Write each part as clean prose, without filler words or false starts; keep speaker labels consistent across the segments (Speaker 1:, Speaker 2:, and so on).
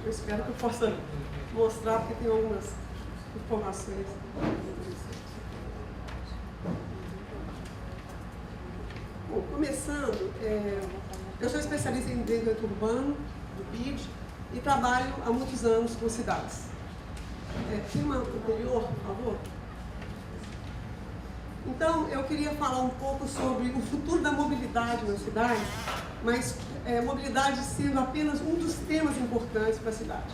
Speaker 1: Eu espero que eu possa mostrar, porque tem algumas informações. Bom, começando, eu sou especialista em desenvolvimento urbano, do BID, e trabalho há muitos anos com cidades. Tem uma anterior, por favor? Então, eu queria falar um pouco sobre o futuro da mobilidade na cidade, mas mobilidade sendo apenas um dos temas importantes para a cidade.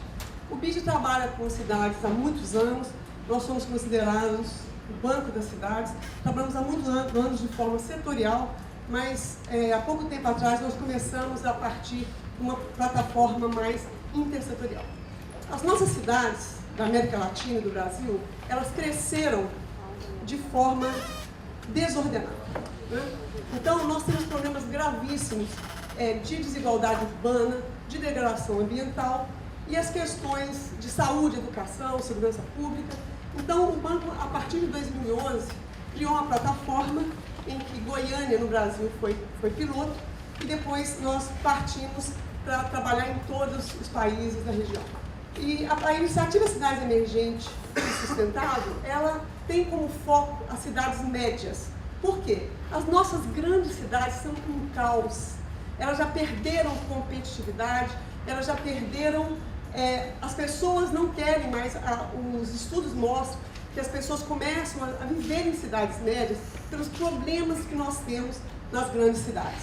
Speaker 1: O BID trabalha com cidades há muitos anos, nós somos considerados o banco das cidades, trabalhamos há muitos anos de forma setorial, mas há pouco tempo atrás nós começamos a partir de uma plataforma mais intersetorial. As nossas cidades da América Latina e do Brasil, elas cresceram de forma desordenada, né? Então, nós temos problemas gravíssimos de desigualdade urbana, de degradação ambiental e as questões de saúde, educação, segurança pública. Então, o banco, a partir de 2011, criou uma plataforma em que Goiânia, no Brasil, foi piloto, e depois nós partimos para trabalhar em todos os países da região. E a iniciativa Cidades Emergentes e Sustentável, ela tem como foco as cidades médias. Por quê? As nossas grandes cidades são um caos. Elas já perderam competitividade, elas já perderam... as pessoas não querem mais, os estudos mostram que as pessoas começam a viver em cidades médias pelos problemas que nós temos nas grandes cidades.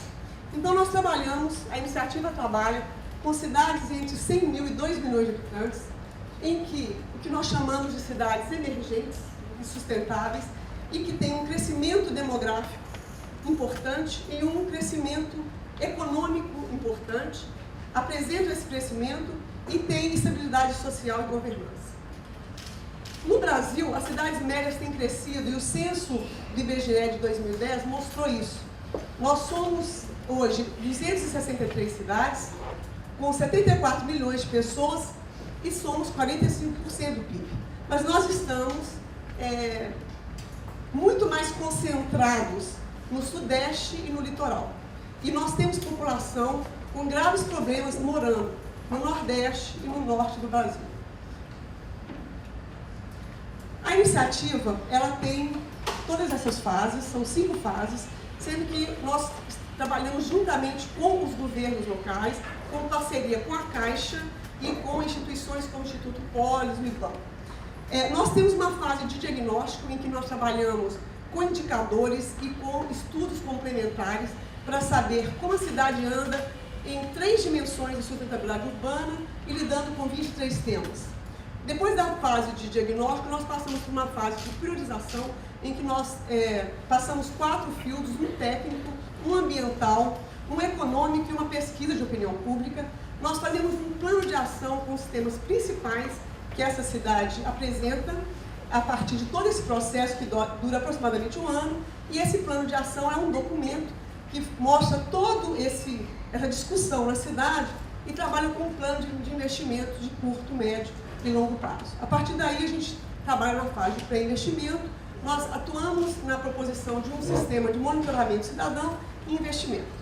Speaker 1: Então nós trabalhamos, a iniciativa trabalha com cidades entre 100 mil e 2 milhões de habitantes, em que o que nós chamamos de cidades emergentes e sustentáveis, e que tem um crescimento demográfico importante e um crescimento econômico importante, apresentam esse crescimento e tem estabilidade social e governança. No Brasil, as cidades médias têm crescido e o censo do IBGE de 2010 mostrou isso. Nós somos, hoje, 263 cidades, com 74 milhões de pessoas e somos 45% do PIB. Mas nós estamos muito mais concentrados no Sudeste e no litoral. E nós temos população com graves problemas morando no Nordeste e no Norte do Brasil. A iniciativa, ela tem todas essas fases, são 5 fases, sendo que nós trabalhamos juntamente com os governos locais, com parceria com a Caixa e com instituições como o Instituto Polis, o IBAN. Nós temos uma fase de diagnóstico em que nós trabalhamos com indicadores e com estudos complementares para saber como a cidade anda em 3 dimensões de sustentabilidade urbana e lidando com 23 temas. Depois da fase de diagnóstico, nós passamos por uma fase de priorização em que nós passamos 4 filtros, um técnico, um ambiental, um econômico e uma pesquisa de opinião pública. Nós fazemos um plano de ação com os temas principais que essa cidade apresenta a partir de todo esse processo que dura aproximadamente 1 ano, e esse plano de ação é um documento que mostra toda essa discussão na cidade e trabalha com um plano de investimento de curto, médio e longo prazo. A partir daí, a gente trabalha na fase de pré-investimento, nós atuamos na proposição de um sistema de monitoramento cidadão e investimento.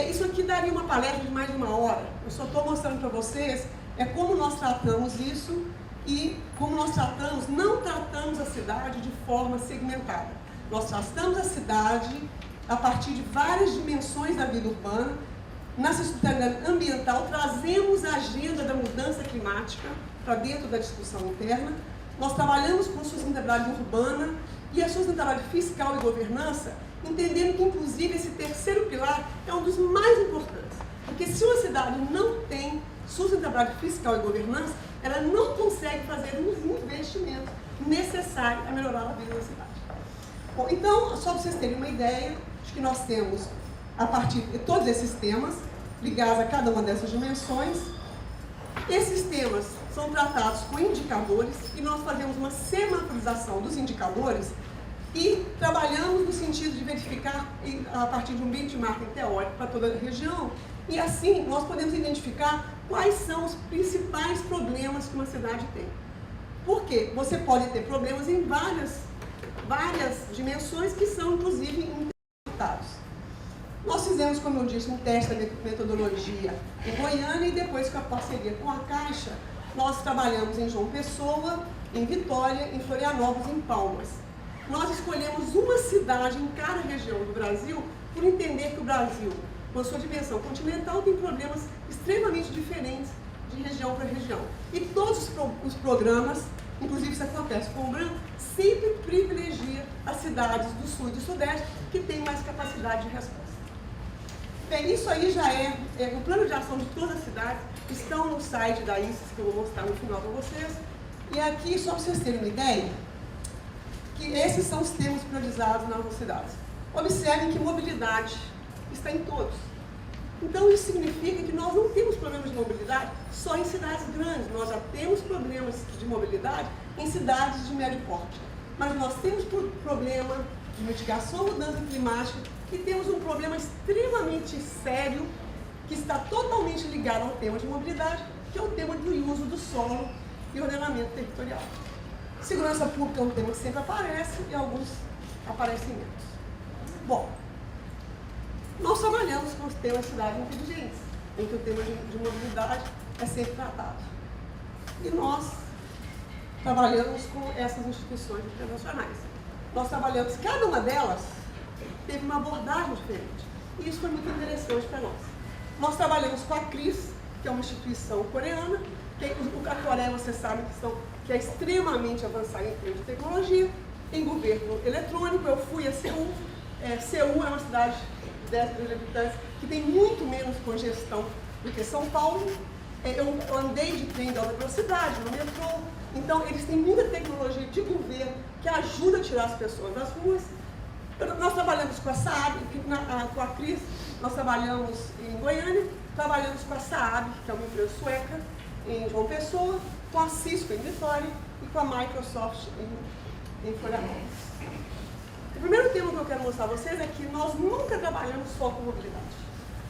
Speaker 1: Isso aqui daria uma palestra de mais de 1 hora, eu só estou mostrando para vocês como nós tratamos isso e como nós não tratamos a cidade de forma segmentada. Nós tratamos a cidade a partir de várias dimensões da vida urbana. Na sustentabilidade ambiental, trazemos a agenda da mudança climática para dentro da discussão interna. Nós trabalhamos com sustentabilidade urbana e a sustentabilidade fiscal e governança, entendendo que, inclusive, esse terceiro pilar é um dos mais importantes. Porque se uma cidade não tem sustentabilidade fiscal e governança, ela não consegue fazer os investimentos necessários a melhorar a vida da cidade. Bom, então, só para vocês terem uma ideia, acho que nós temos, a partir de todos esses temas, ligados a cada uma dessas dimensões. Esses temas são tratados com indicadores e nós fazemos uma semaforização dos indicadores e trabalhamos no sentido de verificar, a partir de um benchmarking teórico para toda a região, e assim nós podemos identificar quais são os principais problemas que uma cidade tem. Porque você pode ter problemas em várias dimensões que são, inclusive, interpretados. Nós fizemos, como eu disse, um teste da metodologia em Goiânia e depois, com a parceria com a Caixa, nós trabalhamos em João Pessoa, em Vitória, em Florianópolis e em Palmas. Nós escolhemos uma cidade em cada região do Brasil por entender que o Brasil, com a sua dimensão continental, tem problemas extremamente diferentes de região para região. E todos os programas, inclusive isso acontece com o Branco, sempre privilegia as cidades do Sul e do Sudeste que têm mais capacidade de resposta. Bem, isso aí já é o plano de ação de todas as cidades, estão no site da ICES, que eu vou mostrar no final para vocês. E aqui, só para vocês terem uma ideia, que esses são os temas priorizados nas nossas cidades. Observem que mobilidade está em todos. Então, isso significa que nós não temos problemas de mobilidade só em cidades grandes, nós já temos problemas de mobilidade em cidades de médio porte. Mas nós temos problema de mitigação à mudança climática e temos um problema extremamente sério que está totalmente ligado ao tema de mobilidade, que é o tema do uso do solo e ordenamento territorial. Segurança pública é um tema que sempre aparece e alguns aparecem menos. Bom, nós trabalhamos com os temas cidades inteligentes, em que o tema de mobilidade é sempre tratado. E nós trabalhamos com essas instituições internacionais. Nós trabalhamos, cada uma delas teve uma abordagem diferente. E isso foi muito interessante para nós. Nós trabalhamos com a CRIS, que é uma instituição coreana, que a Coreia, vocês sabem que é extremamente avançada em termos de tecnologia, em governo eletrônico. Eu fui a Seul. Seul é uma cidade de 10 milhões de habitantes que tem muito menos congestão do que São Paulo. Eu andei de trem de alta velocidade, no metrô. Então, eles têm muita tecnologia de governo que ajuda a tirar as pessoas das ruas. Nós trabalhamos com a Saab, com a CRIS, nós trabalhamos em Goiânia, trabalhamos com a Saab, que é uma empresa sueca, em João Pessoa, com a Cisco em Vitória e com a Microsoft em Florianópolis. O primeiro tema que eu quero mostrar a vocês é que nós nunca trabalhamos só com mobilidade.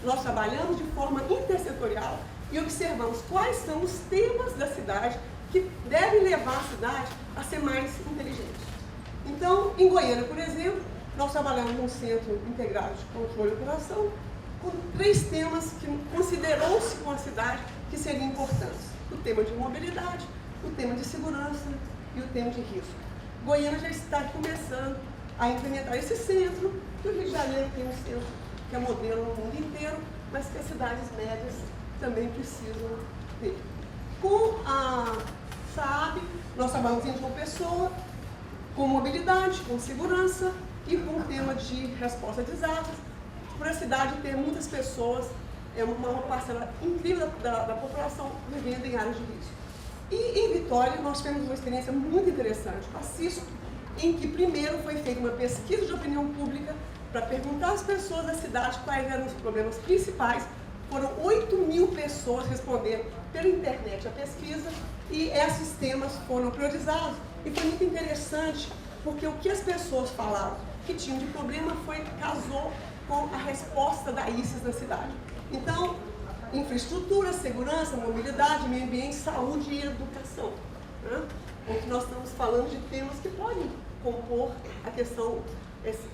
Speaker 1: Nós trabalhamos de forma intersetorial e observamos quais são os temas da cidade que devem levar a cidade a ser mais inteligente. Então, em Goiânia, por exemplo, nós trabalhamos num centro integrado de controle e operação com 3 temas que considerou-se com a cidade que seriam importantes. O tema de mobilidade, o tema de segurança e o tema de risco. Goiânia já está começando a implementar esse centro, e o Rio de Janeiro tem um centro que é modelo no mundo inteiro, mas que as cidades médias também precisam ter. Com a Saab, nós trabalhamos em João Pessoa, com mobilidade, com segurança e com o tema de resposta a desastres, por a cidade ter muitas pessoas, uma parcela incrível da população vivendo em áreas de risco. E em Vitória, nós tivemos uma experiência muito interessante com a Cisco, em que primeiro foi feita uma pesquisa de opinião pública para perguntar às pessoas da cidade quais eram os problemas principais. Foram 8.000 pessoas respondendo pela internet a pesquisa e esses temas foram priorizados. E foi muito interessante, porque o que as pessoas falavam que tinham de problema casou com a resposta da ICES na cidade. Então, infraestrutura, segurança, mobilidade, meio ambiente, saúde e educação. Né? Porque nós estamos falando de temas que podem compor a questão,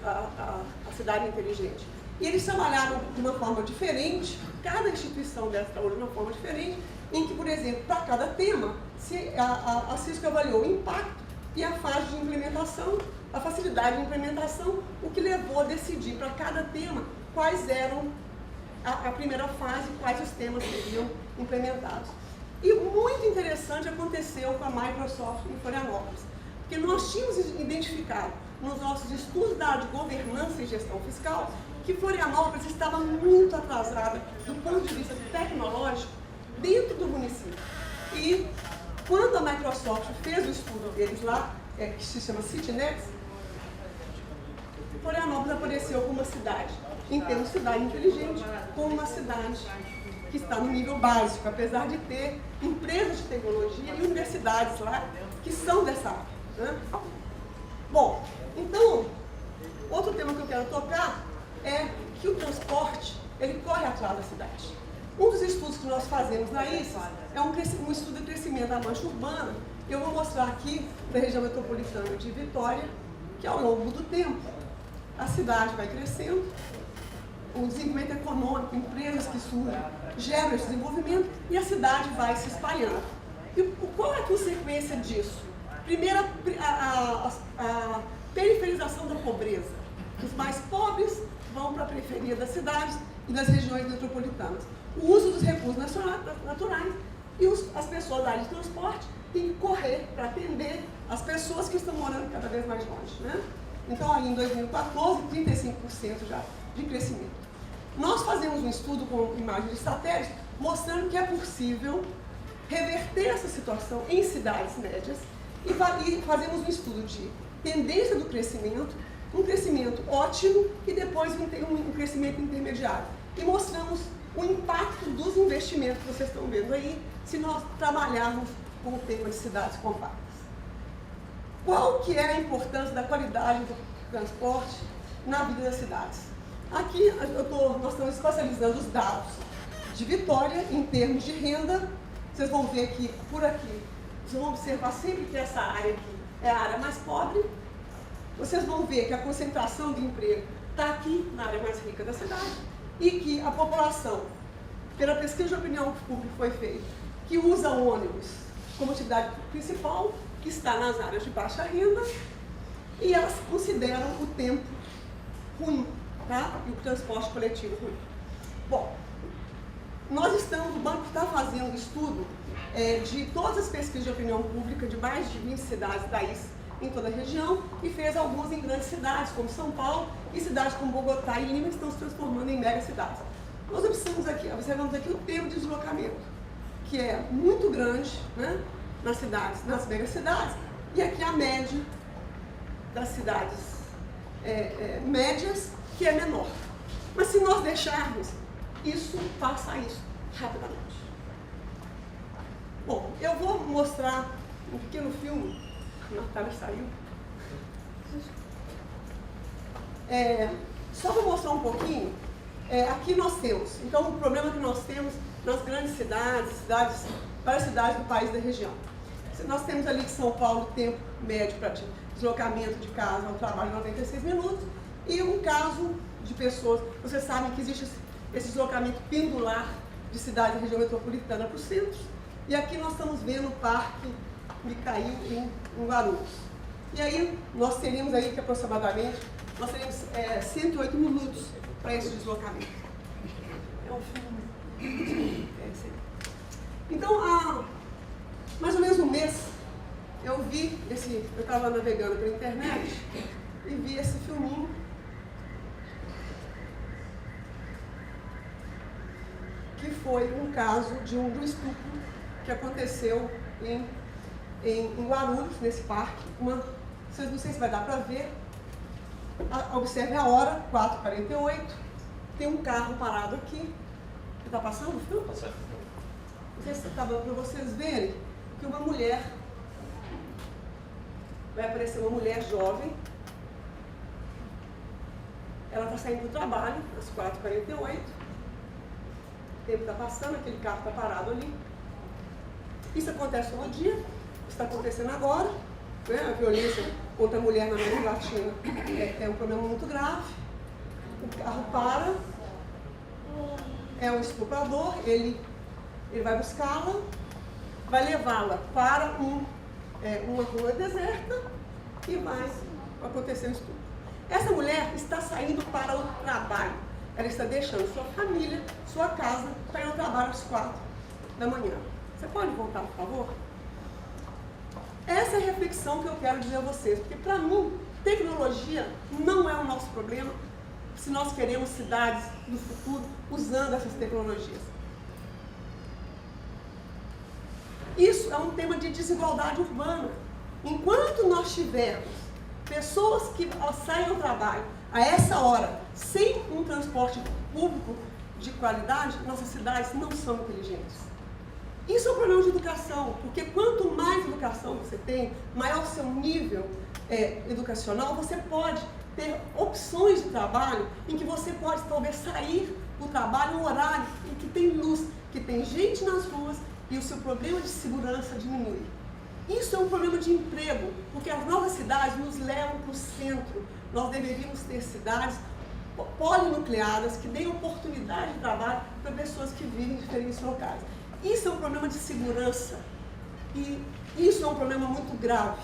Speaker 1: a cidade inteligente. E eles trabalharam de uma forma diferente, cada instituição dessa trabalhou de uma forma diferente, em que, por exemplo, para cada tema, a Cisco avaliou o impacto e a fase de implementação, a facilidade de implementação, o que levou a decidir para cada tema quais eram a primeira fase, quais os temas seriam implementados. E muito interessante aconteceu com a Microsoft em Florianópolis, porque nós tínhamos identificado nos nossos estudos da área de governança e gestão fiscal que Florianópolis estava muito atrasada do ponto de vista tecnológico dentro do município. E quando a Microsoft fez o estudo deles lá, que se chama CityNext, Florianópolis apareceu como uma cidade, em termos de cidade inteligente, como uma cidade que está no nível básico, apesar de ter empresas de tecnologia e universidades lá que são dessa área. Né? Bom, então, outro tema que eu quero tocar é que o transporte, ele corre atrás da cidade. Um dos estudos que nós fazemos na ICES é um estudo de crescimento da mancha urbana. Eu vou mostrar aqui na região metropolitana de Vitória, que ao longo do tempo, a cidade vai crescendo o desenvolvimento econômico, empresas que surgem, geram esse desenvolvimento e a cidade vai se espalhando. E qual é a consequência disso? Primeiro, a periferização da pobreza. Os mais pobres vão para a periferia das cidades e das regiões metropolitanas. O uso dos recursos naturais e as pessoas da área de transporte têm que correr para atender as pessoas que estão morando cada vez mais longe, né? Então, aí em 2014, 35% já de crescimento. Nós fazemos um estudo com imagens de satélite mostrando que é possível reverter essa situação em cidades médias e fazemos um estudo de tendência do crescimento, um crescimento ótimo e depois um crescimento intermediário. E mostramos o impacto dos investimentos que vocês estão vendo aí, se nós trabalharmos com o tema de cidades compactas. Qual que é a importância da qualidade do transporte na vida das cidades? Aqui nós estamos especializando os dados de Vitória em termos de renda. Vocês vão ver que por aqui, vocês vão observar sempre que essa área aqui é a área mais pobre. Vocês vão ver que a concentração de emprego está aqui na área mais rica da cidade e que a população, pela pesquisa de opinião pública que foi feita, que usa ônibus como atividade principal, está nas áreas de baixa renda e elas consideram o tempo ruim, tá? E o transporte coletivo ruim. Bom, o banco está fazendo um estudo de todas as pesquisas de opinião pública de mais de 20 cidades em toda a região e fez algumas em grandes cidades, como São Paulo, e cidades como Bogotá e Lima, que estão se transformando em mega cidades. Nós observamos aqui o tempo de deslocamento, que é muito grande, né, nas mega cidades, e aqui a média das cidades médias, que é menor. Mas se nós deixarmos, isso passa isso rapidamente. Bom, eu vou mostrar um pequeno filme. A Natália saiu. Só para mostrar um pouquinho, aqui nós temos, então o problema que nós temos nas grandes cidades, várias cidades do país da região. Nós temos ali de São Paulo tempo médio para deslocamento de casa ao trabalho 96 minutos e um caso de pessoas, vocês sabem que existe esse deslocamento pendular de cidades da região metropolitana para os centros. E aqui nós estamos vendo o Parque Micail em Guarulhos. E aí nós teríamos aí que aproximadamente, 108 minutos para esse deslocamento. É um filme. Então, há mais ou menos um mês, eu estava navegando pela internet e vi esse filminho. Que foi um caso de um estupro que aconteceu em Guarulhos, nesse parque. Não sei se vai dar para ver. Observe a hora, 4h48. Tem um carro parado aqui. Está passando o filme? Não sei se está dando para vocês verem que uma mulher, vai aparecer uma mulher jovem. Ela está saindo do trabalho, às 4h48. O tempo está passando, aquele carro está parado ali. Isso acontece todo dia, está acontecendo agora, né? A violência contra a mulher na América Latina é um problema muito grave. O carro para, é um estuprador, ele vai buscá-la, vai levá-la para uma rua deserta e vai acontecer o estupro. Essa mulher está saindo para o trabalho. Ela está deixando sua família, sua casa, para ir ao trabalho às 4h. Você pode voltar, por favor? Essa é a reflexão que eu quero dizer a vocês, porque para mim, tecnologia não é o nosso problema se nós queremos cidades no futuro usando essas tecnologias. Isso é um tema de desigualdade urbana. Enquanto nós tivermos pessoas que saem ao trabalho a essa hora, sem um transporte público de qualidade, nossas cidades não são inteligentes. Isso é um problema de educação, porque quanto mais educação você tem, maior o seu nível educacional, você pode ter opções de trabalho em que você pode talvez sair do trabalho no horário em que tem luz, que tem gente nas ruas e o seu problema de segurança diminui. Isso é um problema de emprego, porque as nossas cidades nos levam para o centro. Nós deveríamos ter cidades polinucleadas, que deem oportunidade de trabalho para pessoas que vivem em diferentes locais. Isso é um problema de segurança e isso é um problema muito grave,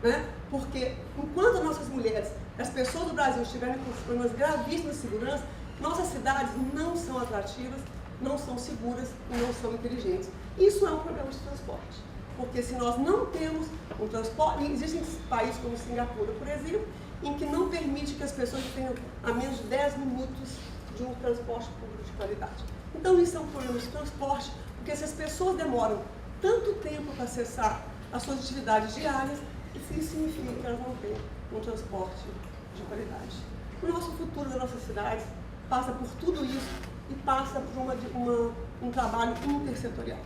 Speaker 1: né? Porque enquanto nossas mulheres, as pessoas do Brasil estiverem com problemas gravíssimos de segurança, nossas cidades não são atrativas, não são seguras e não são inteligentes. Isso é um problema de transporte, porque se nós não temos um transporte, existem países como Singapura, por exemplo, em que não permite que as pessoas tenham a menos de 10 minutos de um transporte público de qualidade. Então isso é um problema de transporte, porque se as pessoas demoram tanto tempo para acessar as suas atividades diárias, isso significa que elas não têm um transporte de qualidade. O nosso futuro das nossas cidades passa por tudo isso e passa por um trabalho intersetorial.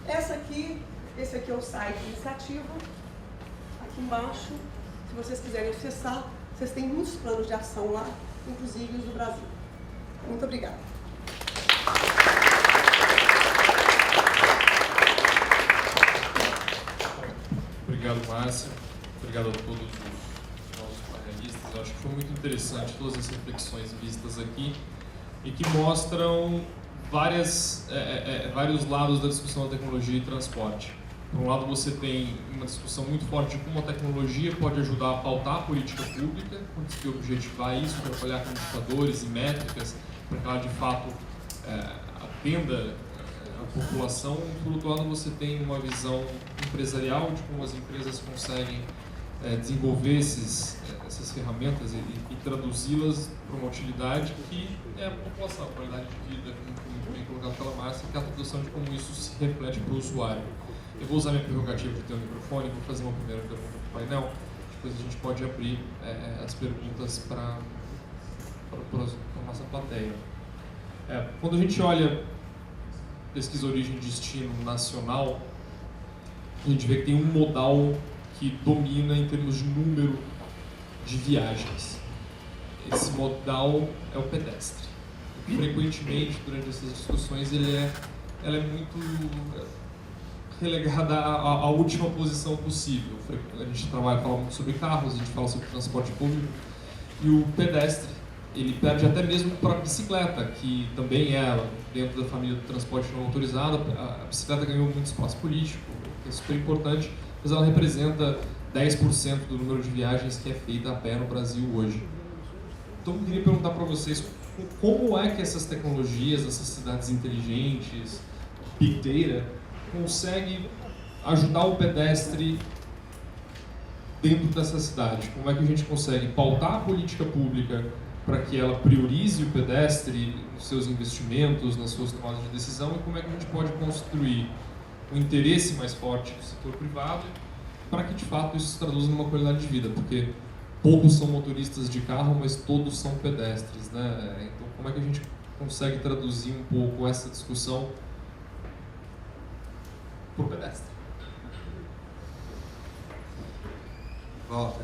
Speaker 1: Esse aqui é o site da iniciativa, aqui embaixo. Se vocês quiserem acessar, vocês têm muitos planos de ação lá, inclusive os do Brasil. Muito obrigada.
Speaker 2: Obrigado, Márcia. Obrigado a todos os nossos panelistas. Eu acho que foi muito interessante todas as reflexões vistas aqui e que mostram vários lados da discussão da tecnologia e transporte. Por um lado, você tem uma discussão muito forte de como a tecnologia pode ajudar a pautar a política pública, conseguir objetivar isso, trabalhar com indicadores e métricas para que ela, de fato, atenda a população. Por outro lado, você tem uma visão empresarial de como as empresas conseguem desenvolver essas ferramentas e traduzi-las para uma utilidade que é a população, a qualidade de vida, como bem colocado pela Márcia, que é a tradução de como isso se reflete para o usuário. Eu vou usar minha prerrogativa de ter o microfone, vou fazer uma primeira pergunta para o painel, depois a gente pode abrir as perguntas para a nossa plateia. Quando a gente olha pesquisa origem e destino nacional, a gente vê que tem um modal que domina em termos de número de viagens. Esse modal é o pedestre. Frequentemente, durante essas discussões, ela é muito relegada à última posição possível. A gente fala muito sobre carros, a gente fala sobre transporte público, e o pedestre, ele perde até mesmo para a bicicleta, que também é, dentro da família do transporte não autorizado. A bicicleta ganhou muito espaço político, que é super importante, mas ela representa 10% do número de viagens que é feita a pé no Brasil hoje. Então, eu queria perguntar para vocês como é que essas tecnologias, essas cidades inteligentes, Big Data, conseguem ajudar o pedestre dentro dessa cidade? Como é que a gente consegue pautar a política pública para que ela priorize o pedestre nos seus investimentos, nas suas tomadas de decisão, e como é que a gente pode construir um interesse mais forte do setor privado para que, de fato, isso se traduza numa qualidade de vida, porque poucos são motoristas de carro, mas todos são pedestres, né? Então, como é que a gente consegue traduzir um pouco essa discussão por pedestre?
Speaker 3: Walter,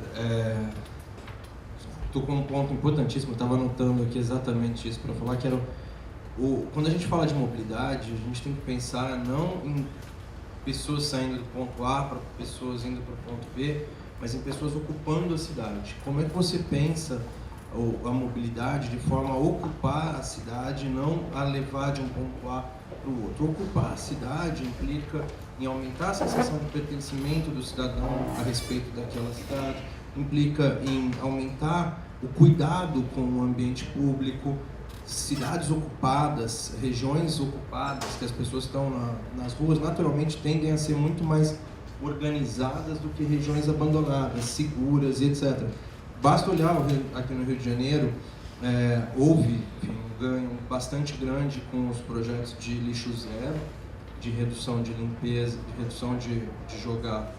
Speaker 3: estou com um ponto importantíssimo, eu estava anotando aqui exatamente isso para falar, que era quando a gente fala de mobilidade, a gente tem que pensar não em pessoas saindo do ponto A para pessoas indo para o ponto B, mas em pessoas ocupando a cidade. Como é que você pensa a mobilidade de forma a ocupar a cidade, não a levar de um ponto A para o outro? Ocupar a cidade implica em aumentar a sensação de pertencimento do cidadão a respeito daquela cidade, implica em aumentar o cuidado com o ambiente público, cidades ocupadas, regiões ocupadas, que as pessoas estão nas ruas, naturalmente tendem a ser muito mais organizadas do que regiões abandonadas, seguras e etc. Basta olhar aqui no Rio de Janeiro, houve um ganho bastante grande com os projetos de lixo zero, de redução de limpeza, de redução de jogar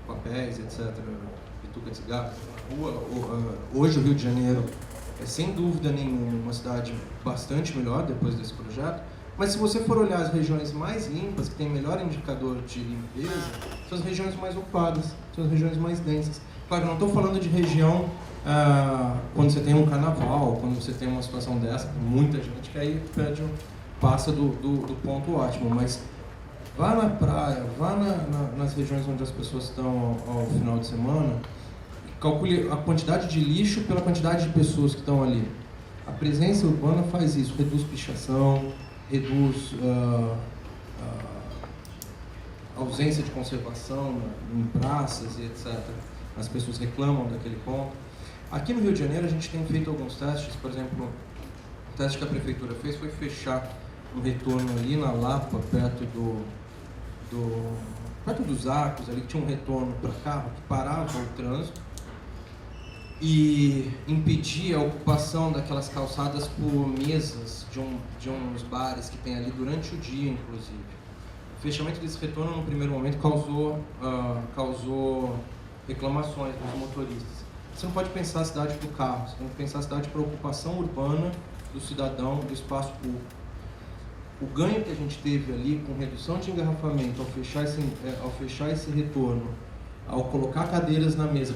Speaker 3: papéis, etc., bituca de cigarro na rua. Hoje o Rio de Janeiro é, sem dúvida nenhuma, uma cidade bastante melhor depois desse projeto, mas se você for olhar as regiões mais limpas, que têm melhor indicador de limpeza, são as regiões mais ocupadas, são as regiões mais densas. Claro, não estou falando de região quando você tem um carnaval, quando você tem uma situação dessa, com muita gente que aí passa do ponto ótimo, mas vá na praia, vá nas regiões onde as pessoas estão ao final de semana, calcule a quantidade de lixo pela quantidade de pessoas que estão ali. A presença urbana faz isso, reduz pichação, reduz ausência de conservação em praças e etc. As pessoas reclamam daquele ponto. Aqui no Rio de Janeiro a gente tem feito alguns testes, por exemplo, o teste que a prefeitura fez foi fechar um retorno ali na Lapa, perto dos Arcos, ali que tinha um retorno para carro que parava o trânsito e impedia a ocupação daquelas calçadas por mesas de uns bares que tem ali durante o dia, inclusive. O fechamento desse retorno, no primeiro momento, causou reclamações dos motoristas. Você não pode pensar a cidade para o carro, você tem que pensar a cidade para a ocupação urbana do cidadão, do espaço público. O ganho que a gente teve ali com redução de engarrafamento, ao fechar esse retorno, ao colocar cadeiras na mesa,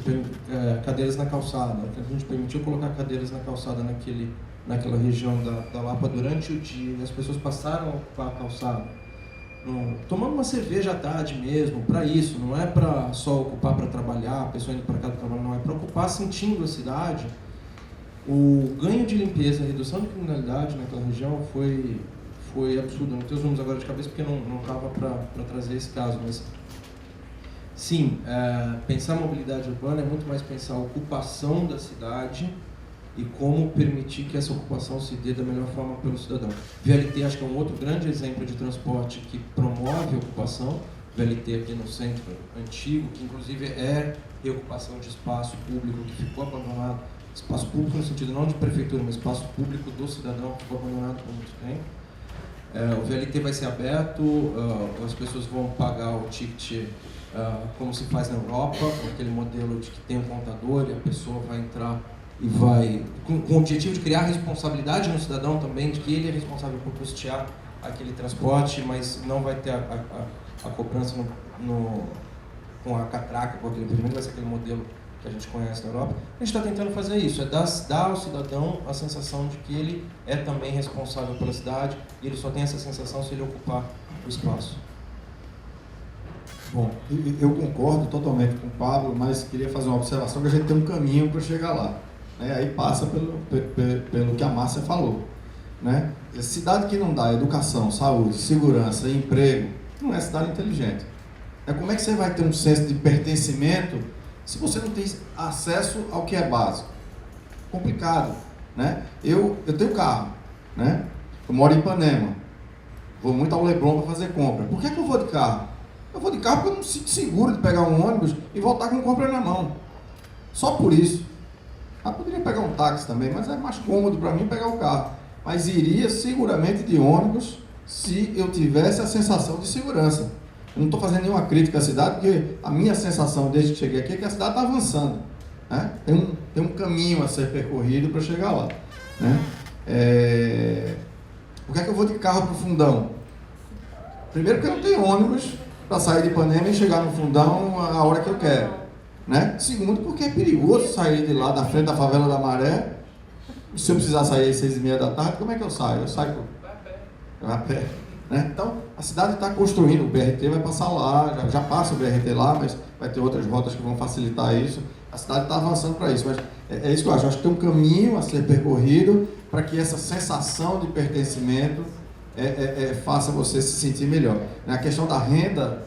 Speaker 3: cadeiras na calçada, a gente permitiu colocar cadeiras na calçada naquela região da Lapa durante o dia, e as pessoas passaram a ocupar a calçada, tomando uma cerveja à tarde mesmo, para isso, não é para só ocupar para trabalhar, a pessoa indo para casa do trabalho, não, é para ocupar sentindo a cidade. O ganho de limpeza, a redução de criminalidade naquela região foi absurdo. Não tenho os números agora de cabeça porque não estava para trazer esse caso, mas sim, pensar a mobilidade urbana é muito mais pensar a ocupação da cidade e como permitir que essa ocupação se dê da melhor forma pelo cidadão. VLT acho que é um outro grande exemplo de transporte que promove a ocupação. VLT aqui no centro antigo, que inclusive é reocupação de espaço público que ficou abandonado, espaço público no sentido não de prefeitura, mas espaço público do cidadão que ficou abandonado por muito tempo. O VLT vai ser aberto, as pessoas vão pagar o ticket como se faz na Europa, com aquele modelo de que tem um contador e a pessoa vai entrar e vai, com o objetivo de criar responsabilidade no cidadão também, de que ele é responsável por custear aquele transporte, mas não vai ter a cobrança com a catraca, com aquele impedimento, vai ser aquele modelo que a gente conhece na Europa. A gente está tentando fazer isso, dar ao cidadão a sensação de que ele é também responsável pela cidade e ele só tem essa sensação se ele ocupar o espaço.
Speaker 4: Bom, eu concordo totalmente com o Pablo, mas queria fazer uma observação que a gente tem um caminho para chegar lá. Né? Aí passa pelo que a Márcia falou. Né? Cidade que não dá educação, saúde, segurança e emprego, não é cidade inteligente. Como é que você vai ter um senso de pertencimento se você não tem acesso ao que é básico? Complicado, né? Eu tenho carro, né? Eu moro em Ipanema, vou muito ao Leblon para fazer compra. Por que eu vou de carro? Eu vou de carro porque eu não me sinto seguro de pegar um ônibus e voltar com compra na mão. Só por isso. Eu poderia pegar um táxi também, mas é mais cômodo para mim pegar o carro. Mas iria seguramente de ônibus se eu tivesse a sensação de segurança. Eu não estou fazendo nenhuma crítica à cidade, porque a minha sensação desde que cheguei aqui é que a cidade está avançando. Né? Tem um caminho a ser percorrido para chegar lá. Né? Por que é que eu vou de carro para o Fundão? Primeiro porque eu não tenho ônibus para sair de Ipanema e chegar no Fundão a hora que eu quero. Né? Segundo, porque é perigoso sair de lá, da frente da favela da Maré. Se eu precisar sair às 6h30 da tarde, como é que eu saio? Eu saio a pé. Né? Então, a cidade está construindo, o BRT vai passar lá, já passa o BRT lá, mas vai ter outras rotas que vão facilitar isso. A cidade está avançando para isso, mas é isso que eu acho. Eu acho que tem um caminho a ser percorrido para que essa sensação de pertencimento faça você se sentir melhor. A questão da renda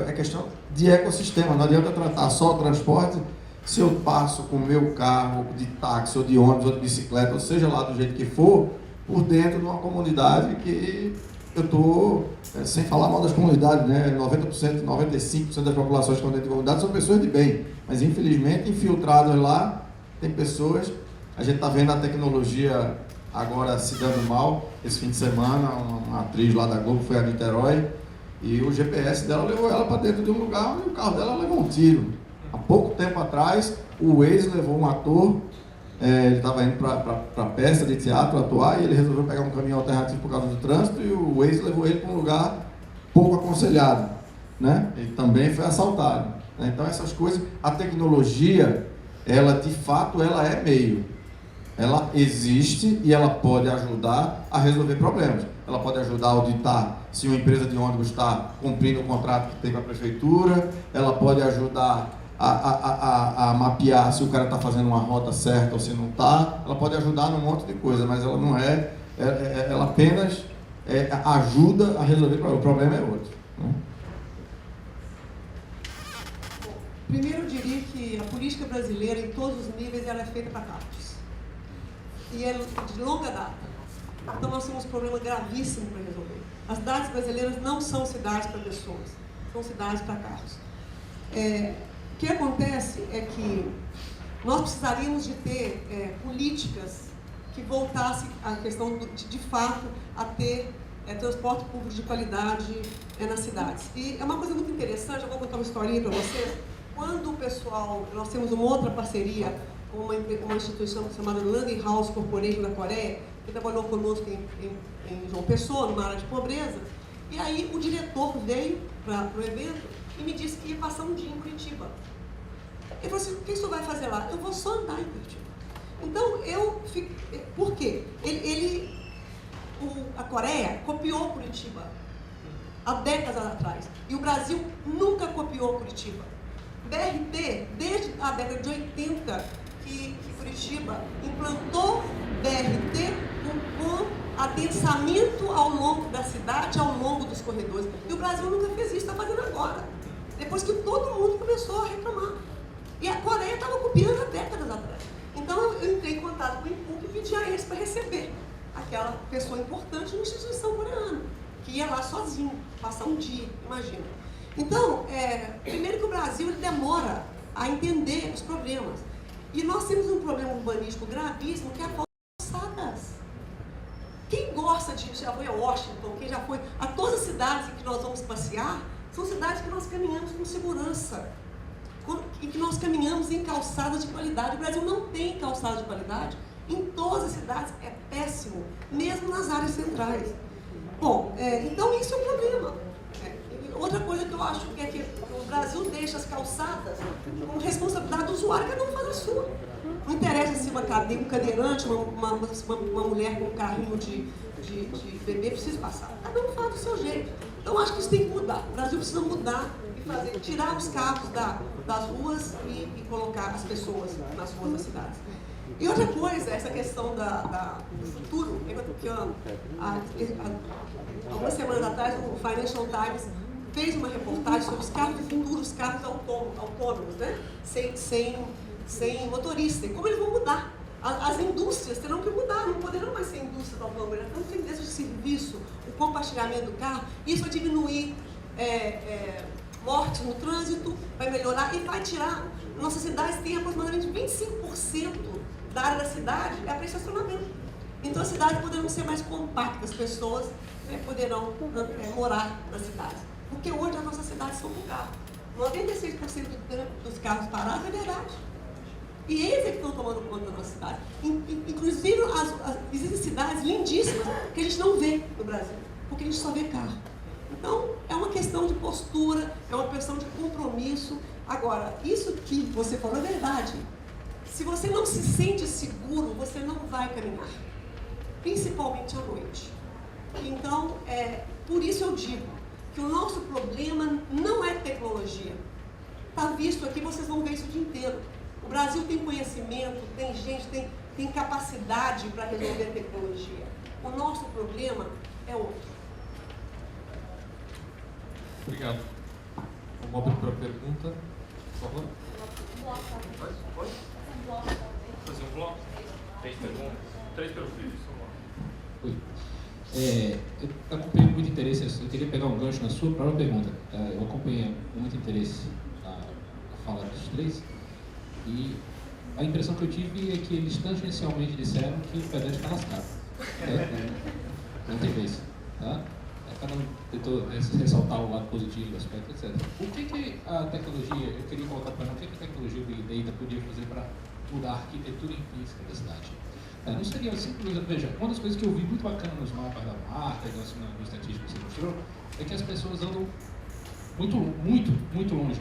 Speaker 4: é questão de ecossistema, não adianta tratar só o transporte se eu passo com o meu carro de táxi ou de ônibus ou de bicicleta, ou seja lá do jeito que for, por dentro de uma comunidade que eu estou, sem falar mal das comunidades, né? 90%, 95% das populações que estão dentro de comunidades são pessoas de bem, mas infelizmente infiltradas lá, tem pessoas, a gente está vendo a tecnologia agora se dando mal. Esse fim de semana, uma atriz lá da Globo foi a Niterói e o GPS dela levou ela para dentro de um lugar e o carro dela levou um tiro. Há pouco tempo atrás, o Waze levou um ator, ele estava indo para a peça de teatro atuar e ele resolveu pegar um caminho alternativo por causa do trânsito e o Waze levou ele para um lugar pouco aconselhado, né? Ele também foi assaltado. Né? Então essas coisas, a tecnologia, ela de fato ela é meio, ela existe e ela pode ajudar a resolver problemas. Ela pode ajudar a auditar se uma empresa de ônibus está cumprindo o contrato que tem com a prefeitura, ela pode ajudar a mapear se o cara está fazendo uma rota certa ou se não está. Ela pode ajudar num monte de coisa, mas ela não ela apenas ajuda a resolver o problema é outro. Né?
Speaker 1: Primeiro, eu diria que a política brasileira, em todos os níveis, ela é feita para carros. E é de longa data. Então, nós temos um problema gravíssimo para resolver. As cidades brasileiras não são cidades para pessoas, são cidades para carros. O que acontece é que nós precisaríamos de ter políticas que voltassem à questão de fato, a ter transporte público de qualidade nas cidades. E é uma coisa muito interessante, eu vou contar uma historinha para vocês. Quando o pessoal, nós temos uma outra parceria com uma instituição chamada Landing House Corporation da Coreia, que trabalhou conosco em João Pessoa, numa área de pobreza, e aí o diretor veio para o evento e me disse que ia passar um dia em Curitiba. Ele falou assim, o que o senhor vai fazer lá? Eu vou só andar em Curitiba. Então, por quê? A Coreia copiou Curitiba há décadas atrás, e o Brasil nunca copiou Curitiba. BRT, desde a década de 80, que Curitiba implantou BRT com adensamento ao longo da cidade, ao longo dos corredores. E o Brasil nunca fez isso, está fazendo agora. Depois que todo mundo começou a reclamar. E a Coreia estava copiando há décadas atrás. Então eu entrei em contato com o INPUC e pedi a eles para receber aquela pessoa importante numa instituição coreana, que ia lá sozinho, passar um dia, imagina. Então, primeiro que o Brasil ele demora a entender os problemas. E nós temos um problema urbanístico gravíssimo, que é a falta de calçadas. Quem gosta já foi a Washington, quem já foi a todas as cidades em que nós vamos passear, são cidades que nós caminhamos com segurança, e que nós caminhamos em calçadas de qualidade. O Brasil não tem calçadas de qualidade, em todas as cidades é péssimo, mesmo nas áreas centrais. Bom, então isso é um problema. Outra coisa que eu acho que é que o Brasil deixa as calçadas com responsabilidade do usuário, cada um faz a sua. Não interessa se um cadeirante, uma mulher com um carrinho de bebê precisa passar. Cada um faz do seu jeito. Então acho que isso tem que mudar. O Brasil precisa mudar e tirar os carros das ruas e colocar as pessoas nas ruas das cidades. E outra coisa, essa questão do futuro, que algumas semanas atrás o Financial Times fez uma reportagem sobre os carros do futuro, os carros autônomos, né? sem motorista, e como eles vão mudar. As indústrias terão que mudar, não poderão mais ser indústrias autônomas, então tem indústria de serviço, o compartilhamento do carro, isso vai diminuir mortes no trânsito, vai melhorar e vai tirar. Nossas cidades têm aproximadamente 25% da área da cidade para estacionamento. Então as cidades poderão ser mais compactas, as pessoas poderão morar nas cidades. Porque hoje as nossas cidades são com carro. 96% dos carros parados é verdade. E eles é que estão tomando conta da nossa cidade. Inclusive, existem cidades lindíssimas que a gente não vê no Brasil, porque a gente só vê carro. Então, é uma questão de postura, é uma questão de compromisso. Agora, isso que você falou é verdade. Se você não se sente seguro, você não vai caminhar, principalmente à noite. Então, por isso eu digo que o nosso problema não é tecnologia. Está visto aqui, vocês vão ver isso o dia inteiro. O Brasil tem conhecimento, tem gente, tem capacidade para resolver a tecnologia. O nosso problema é outro.
Speaker 2: Obrigado. Vamos abrir para a pergunta, por favor. Pode? Fazer um bloco? 3 perguntas? 3 perguntas.
Speaker 5: Oi. Eu acompanhei com muito interesse, eu queria pegar um gancho na sua própria pergunta. Eu acompanhei com muito interesse a fala dos três e a impressão que eu tive é que eles tangencialmente disseram que o pedestre está lascado. Não tem vez. Tá? Cada um tentou ressaltar o lado positivo do aspecto, etc. O que a tecnologia, eu queria colocar para o que a tecnologia Big Data podia fazer para mudar a arquitetura intrínseca da cidade? Não seria simplesmente, veja, uma das coisas que eu vi muito bacana nos mapas da marca, no estatístico que você mostrou, é que as pessoas andam muito longe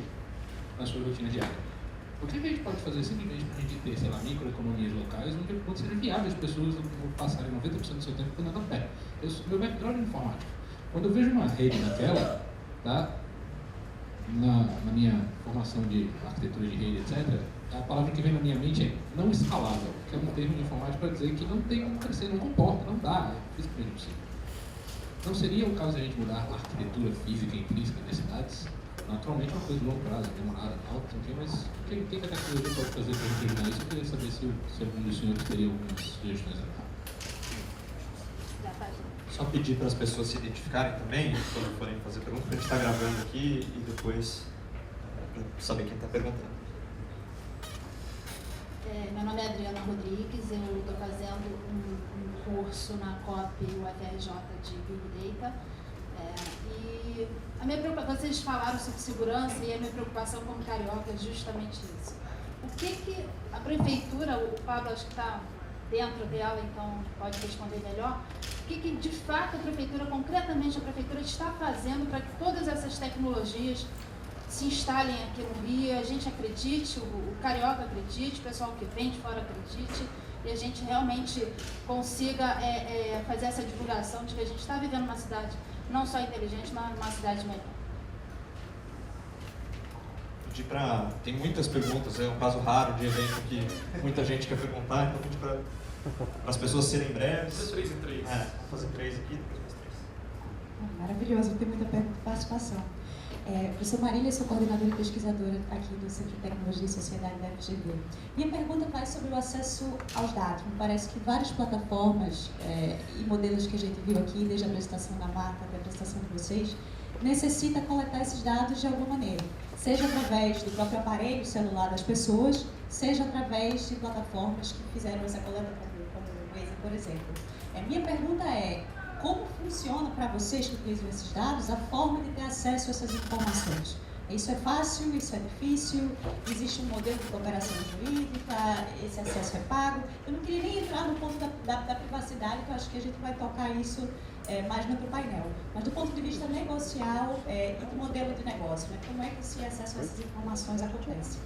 Speaker 5: na sua rotina diária. O que a gente pode fazer simplesmente para a gente ter, sei lá, microeconomias locais, onde pode ser viável as pessoas passarem 90% do seu tempo andando a pé. Meu background é informático. Quando eu vejo uma rede naquela, tá? na minha formação de arquitetura de rede, etc., a palavra que vem na minha mente é não escalável, que é um termo de informática para dizer que não tem como crescer, não comporta, não dá, é fisicamente possível. Não seria o caso de a gente mudar a arquitetura física intrínseca das cidades? Naturalmente é uma coisa de longo prazo, demorada, tal, mas o que a tecnologia pode fazer para a gente ajudar isso? Eu queria saber se algum dos senhores teria algumas sugestões a dar.
Speaker 6: Só pedir para as pessoas se identificarem também, quando forem fazer perguntas, para a gente estar gravando aqui e depois para saber quem está perguntando.
Speaker 7: Meu nome é Adriana Rodrigues, eu estou fazendo um curso na COP UFRJ de Big Data. E a minha preocupação, vocês falaram sobre segurança e a minha preocupação como carioca é justamente isso. O que a prefeitura, o Pablo acho que está dentro dela, então pode responder melhor, o que de fato a prefeitura, concretamente a prefeitura, está fazendo para que todas essas tecnologias se instalem aqui no Rio, a gente acredite, o carioca acredite, o pessoal que vem de fora acredite, e a gente realmente consiga fazer essa divulgação de que a gente está vivendo uma cidade não só inteligente, mas uma cidade melhor.
Speaker 6: Tem muitas perguntas, é um caso raro de evento que muita gente quer perguntar, então pedir para as pessoas serem breves.
Speaker 2: Fazer 3 em 3.
Speaker 6: Vou fazer 3 aqui, depois mais 3.
Speaker 8: Maravilhoso, tem muita participação. Eu sou Marília, sou coordenadora e pesquisadora aqui do Centro de Tecnologia e Sociedade da FGV. Minha pergunta vai sobre o acesso aos dados. Me parece que várias plataformas e modelos que a gente viu aqui, desde a apresentação da Marta até a apresentação de vocês, necessita coletar esses dados de alguma maneira, seja através do próprio aparelho celular das pessoas, seja através de plataformas que fizeram essa coleta, como o Waze, por exemplo. Minha pergunta é: como funciona para vocês que utilizam esses dados a forma de ter acesso a essas informações? Isso é fácil? Isso é difícil? Existe um modelo de cooperação jurídica? Esse acesso é pago? Eu não queria nem entrar no ponto da privacidade, que eu acho que a gente vai tocar isso mais no outro painel. Mas do ponto de vista negocial e do modelo de negócio, né? Como é que esse acesso a essas informações acontece?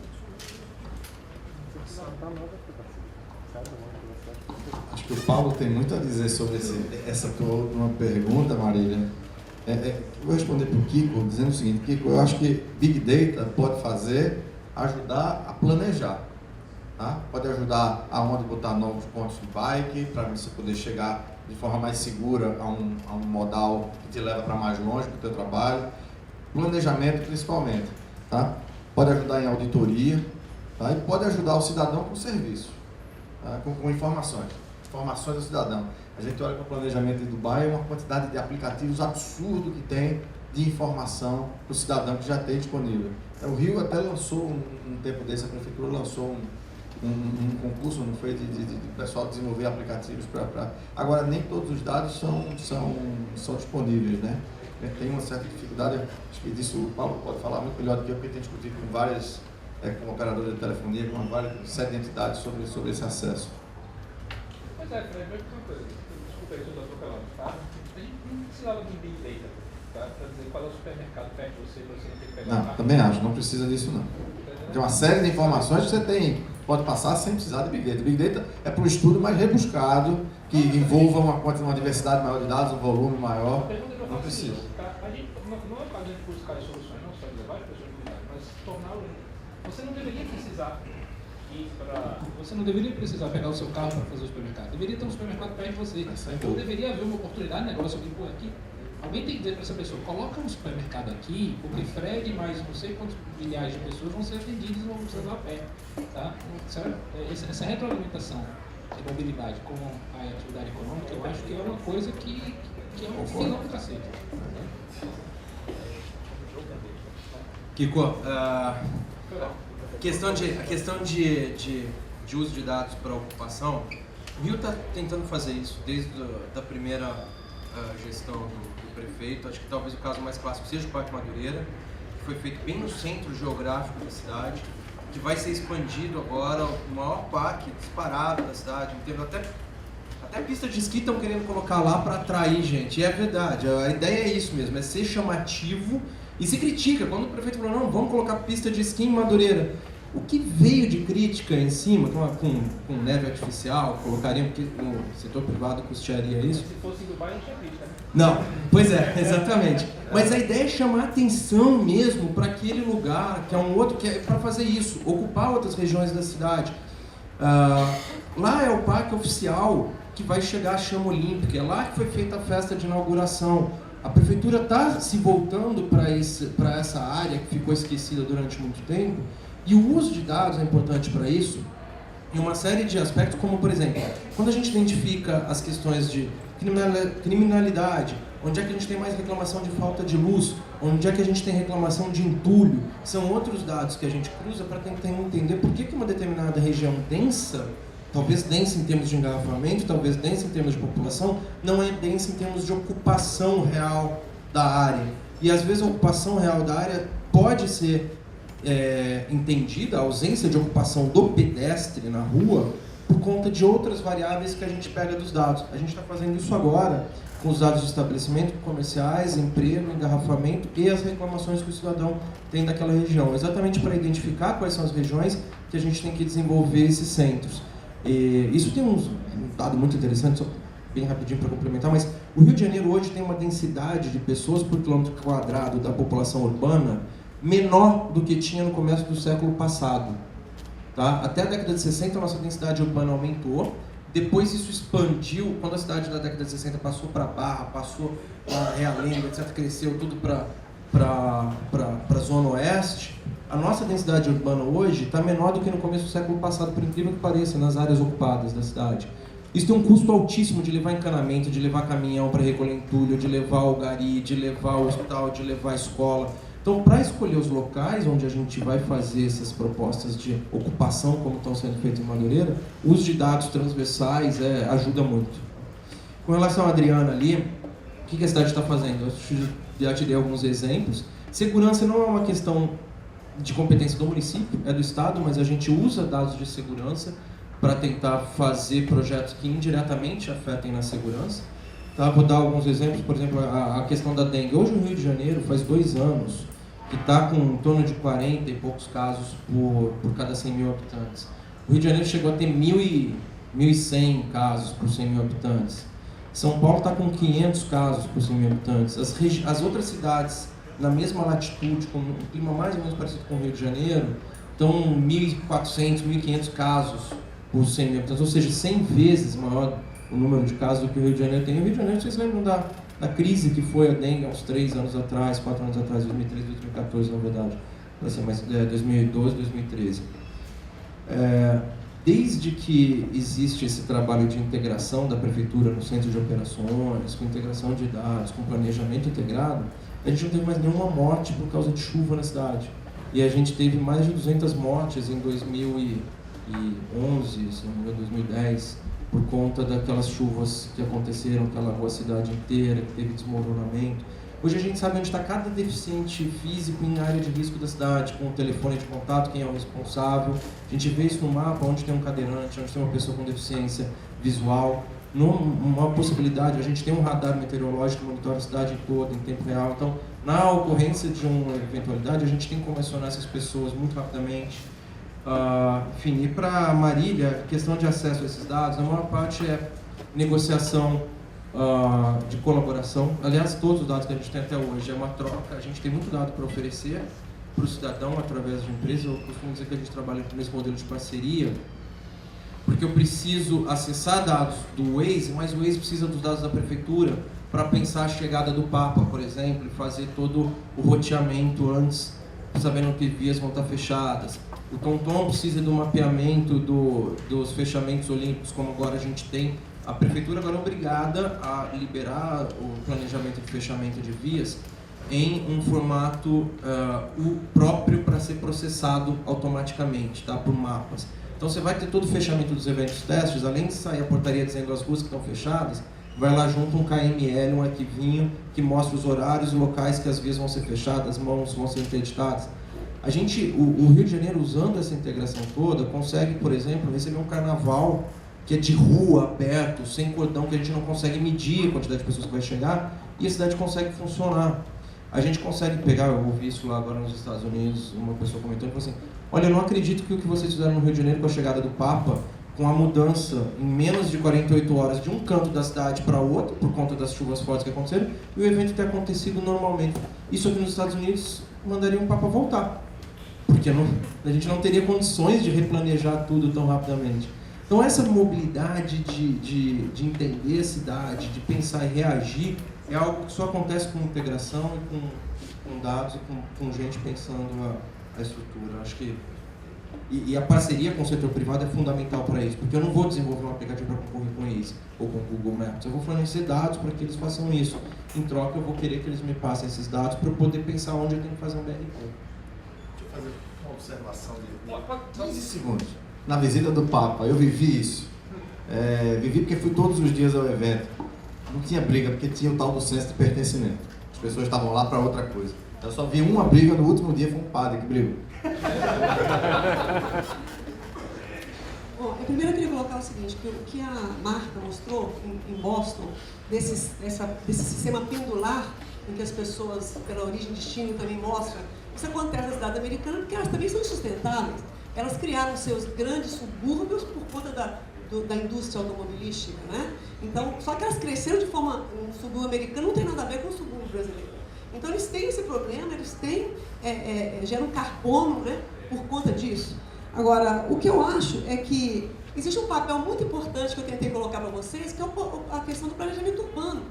Speaker 4: Acho que o Paulo tem muito a dizer sobre essa tua última pergunta, Marília. Vou responder para o Kiko dizendo o seguinte: Kiko, eu acho que Big Data pode ajudar a planejar. Tá? Pode ajudar aonde botar novos pontos de bike, para você poder chegar de forma mais segura a um modal que te leva para mais longe do teu trabalho. Planejamento principalmente. Tá? Pode ajudar em auditoria, tá? E pode ajudar o cidadão com serviço. Tá? Com informações ao cidadão. A gente olha para o planejamento de Dubai, é uma quantidade de aplicativos absurdo que tem de informação para o cidadão que já tem disponível. O Rio até lançou, um tempo desse, a prefeitura lançou um concurso, não foi, de pessoal desenvolver aplicativos para... Agora, nem todos os dados são disponíveis, né? Tem uma certa dificuldade, acho que disso o Paulo pode falar muito melhor do que eu, porque tem discutido com várias, com operadoras de telefonia, com várias sete entidades sobre esse acesso.
Speaker 9: Pois é, Fred, mas uma coisa, desculpa aí se eu estou atropelando, tá? A gente não precisava de Big Data, tá? Para dizer qual é o supermercado perto de você, para você não ter que pegar.
Speaker 4: Não, também acho, não precisa disso não. Tem uma série de informações que você pode passar sem precisar de Big Data. Big Data é para um estudo mais rebuscado, que envolva uma diversidade maior de dados, um volume maior. Não precisa.
Speaker 9: A gente não é para a gente buscar as soluções, não só de levar as pessoas de cuidado, mas tornar o... Você não deveria precisar ir para...
Speaker 5: Você não deveria precisar pegar o seu carro para fazer o supermercado. Deveria ter um supermercado perto de você. Ou deveria haver uma oportunidade de negócio aqui. Alguém tem que dizer para essa pessoa: coloca um supermercado aqui, porque Fred mais não sei quantos milhares de pessoas vão ser atendidas e vão precisar a pé. Tá? Essa retroalimentação de mobilidade com a atividade econômica, eu acho que é uma coisa que é um filão do cacete.
Speaker 3: Kiko, a questão de uso de dados para ocupação, o Rio está tentando fazer isso desde a primeira gestão do prefeito. Acho que talvez o caso mais clássico seja o Parque Madureira, que foi feito bem no centro geográfico da cidade, que vai ser expandido agora, o maior parque disparado da cidade, até pista de esqui estão querendo colocar lá para atrair gente, e é verdade, a ideia é isso mesmo, é ser chamativo. E se critica, quando o prefeito falou: não, vamos colocar pista de esqui em Madureira. O que veio de crítica em cima, com neve artificial, colocariam, porque no setor privado custearia isso.
Speaker 9: Se fosse em Dubai, não tinha crítica, né?
Speaker 3: Não, pois é, exatamente. Mas a ideia é chamar atenção mesmo para aquele lugar, que é um outro, que é para fazer isso, ocupar outras regiões da cidade. Lá é o parque oficial que vai chegar a chama olímpica, é lá que foi feita a festa de inauguração. A prefeitura está se voltando para essa área que ficou esquecida durante muito tempo, e o uso de dados é importante para isso, em uma série de aspectos, como, por exemplo, quando a gente identifica as questões de criminalidade, onde é que a gente tem mais reclamação de falta de luz, onde é que a gente tem reclamação de entulho, são outros dados que a gente cruza para tentar entender por que uma determinada região densa, talvez densa em termos de engarrafamento, talvez densa em termos de população, não é densa em termos de ocupação real da área. E às vezes a ocupação real da área pode ser entendida, a ausência de ocupação do pedestre na rua, por conta de outras variáveis que a gente pega dos dados. A gente está fazendo isso agora com os dados de estabelecimento comerciais, emprego, engarrafamento e as reclamações que o cidadão tem daquela região, exatamente para identificar quais são as regiões que a gente tem que desenvolver esses centros. E isso tem um dado muito interessante, só bem rapidinho para complementar, mas o Rio de Janeiro hoje tem uma densidade de pessoas por quilômetro quadrado da população urbana menor do que tinha no começo do século passado. Tá? Até a década de 60 a nossa densidade urbana aumentou, depois isso expandiu, quando a cidade da década de 60 passou para Barra, passou para Realengo, etc., cresceu tudo para a Zona Oeste, a nossa densidade urbana hoje está menor do que no começo do século passado, por incrível que pareça, nas áreas ocupadas da cidade. Isso tem um custo altíssimo de levar encanamento, de levar caminhão para recolher entulho, de levar o gari, de levar o hospital, de levar a escola. Então, para escolher os locais onde a gente vai fazer essas propostas de ocupação, como estão sendo feitas em Madureira, o uso de dados transversais ajuda muito. Com relação à Adriana ali, o que a cidade está fazendo? Eu já te dei alguns exemplos. Segurança não é uma questão de competência do município, é do Estado, mas a gente usa dados de segurança para tentar fazer projetos que indiretamente afetem na segurança. Tá? Vou dar alguns exemplos, por exemplo, a questão da dengue. Hoje no Rio de Janeiro, faz 2 anos, que está com em torno de 40 e poucos casos por cada 100 mil habitantes. O Rio de Janeiro chegou a ter 1.100 casos por 100 mil habitantes. São Paulo está com 500 casos por 100 mil habitantes. As outras cidades, na mesma latitude, com um clima mais ou menos parecido com o Rio de Janeiro, estão 1.400, 1.500 casos por 100 mil habitantes, ou seja, 100 vezes maior o número de casos do que o Rio de Janeiro tem. O Rio de Janeiro, vocês lembram da crise que foi a dengue há uns 3 anos atrás, 4 anos atrás, 2013, 2014 na verdade, assim, mas 2012, 2013. Desde que existe esse trabalho de integração da prefeitura no centro de operações, com integração de dados, com planejamento integrado, a gente não teve mais nenhuma morte por causa de chuva na cidade. E a gente teve mais de 200 mortes em 2011, se não me engano, 2010, por conta daquelas chuvas que aconteceram, que alagou a cidade inteira, que teve desmoronamento. Hoje a gente sabe onde está cada deficiente físico em área de risco da cidade, com o telefone de contato, quem é o responsável. A gente vê isso no mapa, onde tem um cadeirante, onde tem uma pessoa com deficiência visual. Uma possibilidade, a gente tem um radar meteorológico que monitora a cidade toda em tempo real. Então, na ocorrência de uma eventualidade, a gente tem como acionar essas pessoas muito rapidamente. Enfim, e para Marília, questão de acesso a esses dados, a maior parte é negociação de colaboração. Aliás, todos os dados que a gente tem até hoje é uma troca. A gente tem muito dado para oferecer para o cidadão através de empresas. Eu costumo dizer que a gente trabalha nesse modelo de parceria, porque eu preciso acessar dados do Waze, mas o Waze precisa dos dados da prefeitura para pensar a chegada do Papa, por exemplo, e fazer todo o roteamento antes, sabendo que vias vão estar fechadas. O TomTom precisa do mapeamento dos fechamentos olímpicos, como agora a gente tem. A prefeitura agora é obrigada a liberar o planejamento de fechamento de vias em um formato próprio para ser processado automaticamente, tá? Por mapas. Então você vai ter todo o fechamento dos eventos testes, além de sair a portaria dizendo as ruas que estão fechadas, vai lá junto um KML, um arquivinho que mostra os horários e locais que as vias vão ser fechadas, mãos vão ser interditadas. A gente, o Rio de Janeiro, usando essa integração toda, consegue, por exemplo, receber um carnaval que é de rua, aberto, sem cordão, que a gente não consegue medir a quantidade de pessoas que vai chegar, e a cidade consegue funcionar. A gente consegue pegar, eu ouvi isso lá agora nos Estados Unidos, uma pessoa comentou, assim, Olha, eu não acredito que o que vocês fizeram no Rio de Janeiro com a chegada do Papa, com a mudança em menos de 48 horas de um canto da cidade para outro, por conta das chuvas fortes que aconteceram, e o evento ter acontecido normalmente. Isso aqui nos Estados Unidos mandaria o Papa voltar, porque a gente não teria condições de replanejar tudo tão rapidamente. Então essa mobilidade de entender a cidade, de pensar e reagir, é algo que só acontece com integração e com dados e com gente pensando a estrutura. Acho que e a parceria com o setor privado é fundamental para isso, porque eu não vou desenvolver um aplicativo para concorrer com eles ou com o Google Maps, eu vou fornecer dados para que eles façam isso. Em troca, eu vou querer que eles me passem esses dados para eu poder pensar onde eu tenho que fazer um BRT.
Speaker 4: Deixa eu fazer uma observação de 15 segundos. Na visita do Papa, eu vivi isso. Vivi porque fui todos os dias ao evento. Não tinha briga, porque tinha o tal do senso de pertencimento. As pessoas estavam lá para outra coisa. Eu só vi uma briga no último dia, foi um padre que brigou.
Speaker 1: Bom, eu primeiro queria colocar o seguinte, que o que a Marta mostrou em Boston, desse sistema pendular, em que as pessoas, pela origem e destino, também mostram, isso acontece na cidade americana, porque elas também são insustentáveis. Elas criaram seus grandes subúrbios por conta da indústria automobilística, né? Então, só que elas cresceram de forma, um subúrbio americano não tem nada a ver com o subúrbio brasileiro. Então, eles têm esse problema, eles têm, geram carbono, né, por conta disso. Agora, o que eu acho é que existe um papel muito importante que eu tentei colocar para vocês, que é a questão do planejamento urbano.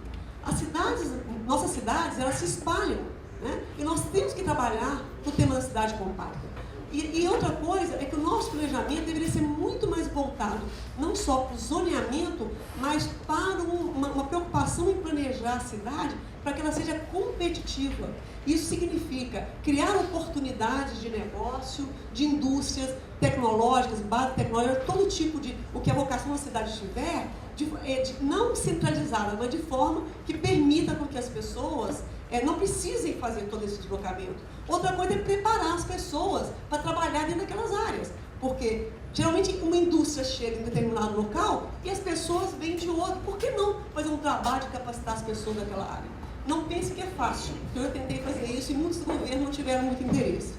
Speaker 1: Nossas cidades, elas se espalham, né? E nós temos que trabalhar o tema da cidade compacta. E outra coisa é que o nosso planejamento deveria ser muito mais voltado, não só para o zoneamento, mas para uma preocupação em planejar a cidade para que ela seja competitiva. Isso significa criar oportunidades de negócio, de indústrias tecnológicas, base tecnológica, todo tipo de o que a vocação da cidade tiver, não centralizada, mas de forma que permita com que as pessoas não precisem fazer todo esse deslocamento. Outra coisa é preparar as pessoas para trabalhar dentro daquelas áreas, porque geralmente uma indústria chega em determinado local e as pessoas vêm de outro. Por que não fazer um trabalho de capacitar as pessoas daquela área? Não pense que é fácil, porque eu tentei fazer isso e muitos governos não tiveram muito interesse.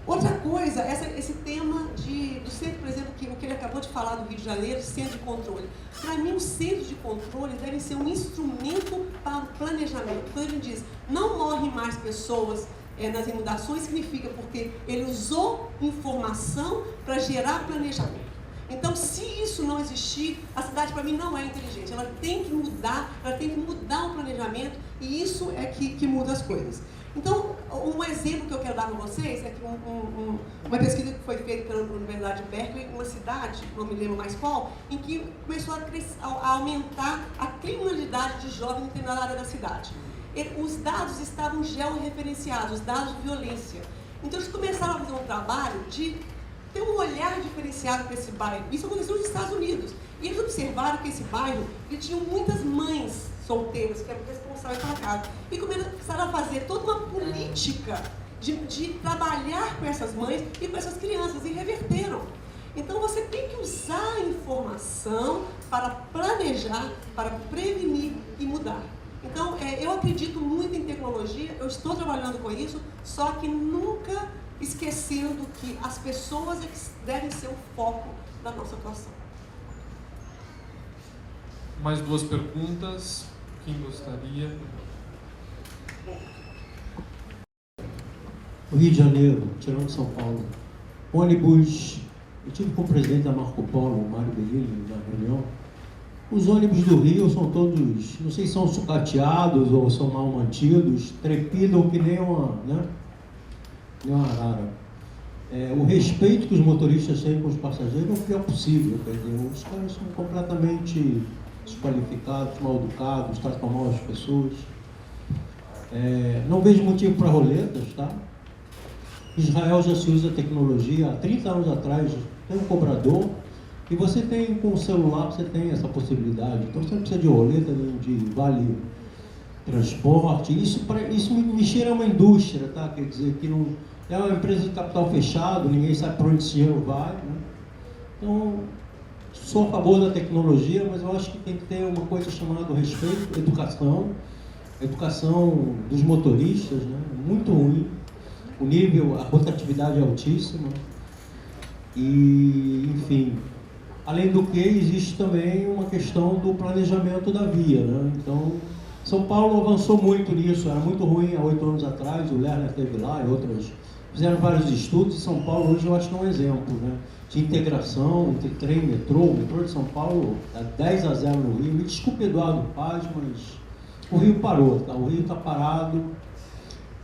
Speaker 1: Outra coisa, esse tema do centro, por exemplo, o que ele acabou de falar do Rio de Janeiro, centro de controle. Para mim, os centros de controle devem ser um instrumento para o planejamento. Quando a gente diz, não morrem mais pessoas nas inundações, significa porque ele usou informação para gerar planejamento. Então, se isso não existir, a cidade para mim não é inteligente. Ela tem que mudar o planejamento e isso é que muda as coisas. Então, um exemplo que eu quero dar para vocês é que uma pesquisa que foi feita pela Universidade de Berkeley, uma cidade, não me lembro mais qual, em que começou a aumentar a criminalidade de jovens em determinada área da cidade. Os dados estavam georreferenciados, os dados de violência. Então, eles começaram a fazer um trabalho de ter um olhar diferenciado para esse bairro. Isso aconteceu nos Estados Unidos. E eles observaram que esse bairro tinha muitas mães solteiras que eram responsáveis pela casa. E começaram a fazer toda uma política de trabalhar com essas mães e com essas crianças, e reverteram. Então você tem que usar a informação para planejar, para prevenir e mudar. Então eu acredito muito em tecnologia, eu estou trabalhando com isso, só que nunca esquecendo que as pessoas é que devem ser o foco da nossa atuação.
Speaker 2: Mais duas perguntas. Quem gostaria?
Speaker 10: O Rio de Janeiro, tirando São Paulo, ônibus, eu tive com o presidente da Marco Polo, o Mário Berilli, na reunião. Os ônibus do Rio são todos, não sei se são sucateados ou são mal mantidos, trepidam que nem uma arara. O respeito que os motoristas têm com os passageiros é o que é possível, quer dizer, os caras são completamente desqualificados, mal educados, tratam mal as pessoas. Não vejo motivo para roletas, tá? Israel já se usa tecnologia, há 30 anos atrás tem um cobrador, e você tem com o celular, você tem essa possibilidade, então você não precisa de roleta, nem de vale transporte. Isso me cheira a uma indústria, tá? Quer dizer, que não é uma empresa de capital fechado, ninguém sabe para onde esse dinheiro vai, né? Então, sou a favor da tecnologia, mas eu acho que tem que ter uma coisa chamada respeito, educação dos motoristas, né? Muito ruim, a rotatividade é altíssima. E, enfim, além do que, existe também uma questão do planejamento da via, né? Então, São Paulo avançou muito nisso, era muito ruim há 8 anos atrás, o Lerner esteve lá e outras, fizeram vários estudos, e São Paulo hoje eu acho que é um exemplo, né? De integração entre trem e metrô. O metrô de São Paulo está 10-0 no Rio. Me desculpe, Eduardo Paz, mas o Rio parou, tá? O Rio está parado,